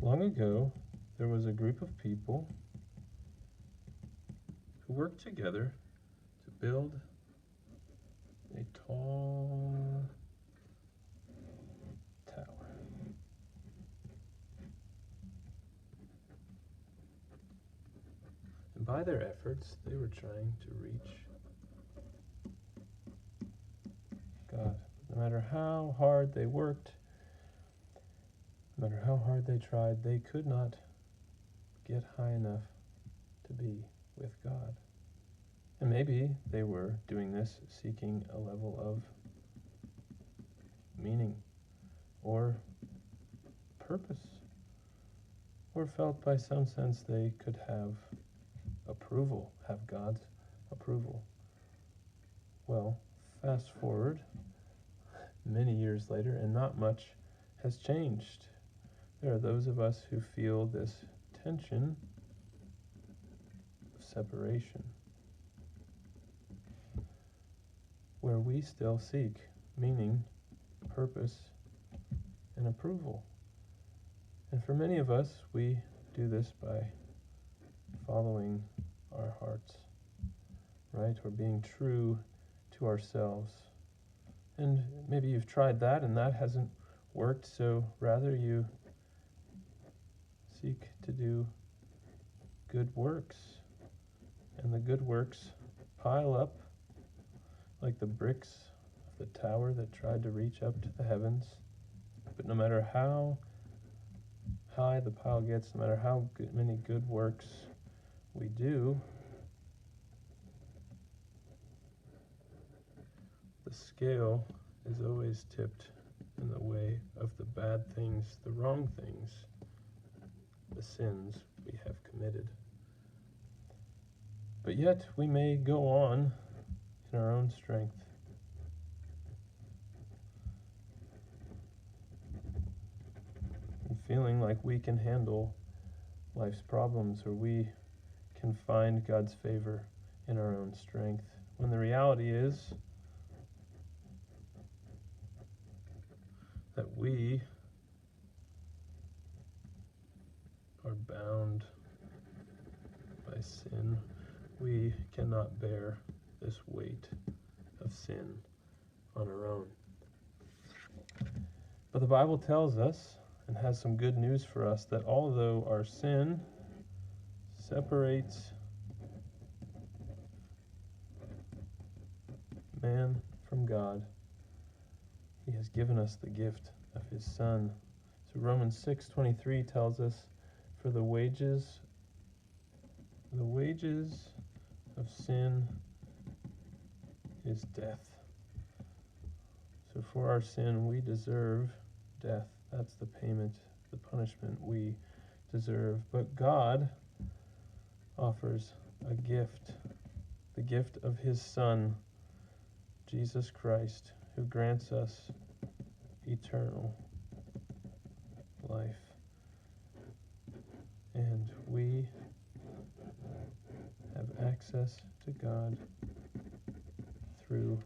Long ago, there was a group of people who worked together to build a tall tower. And by their efforts, they were trying to reach God. No matter how hard they worked, no matter how hard they tried, they could not get high enough to be with God. And maybe they were doing this seeking a level of meaning or purpose, or felt by some sense they could have approval, have God's approval. Well, fast forward many years later, and not much has changed. There are those of us who feel this tension of separation, where we still seek meaning, purpose, and approval. And for many of us, we do this by following our hearts, right? Or being true to ourselves. And maybe you've tried that and that hasn't worked, so rather you seek to do good works. And the good works pile up like the bricks of the tower that tried to reach up to the heavens. But no matter how high the pile gets, no matter how many good works we do, the scale is always tipped in the way of the bad things, the wrong things, the sins we have committed. But yet we may go on in our own strength. And feeling like we can handle life's problems, or we can find God's favor in our own strength, when the reality is that we are bound by sin. We cannot bear this weight of sin on our own. But the Bible tells us, and has some good news for us, that although our sin separates man from God, He has given us the gift of His Son. So Romans 6:23 tells us, for the wages of sin is death. So for our sin, we deserve death. That's the payment, the punishment we deserve. But God offers a gift, the gift of His Son, Jesus Christ, who grants us eternal life. And we have access to God through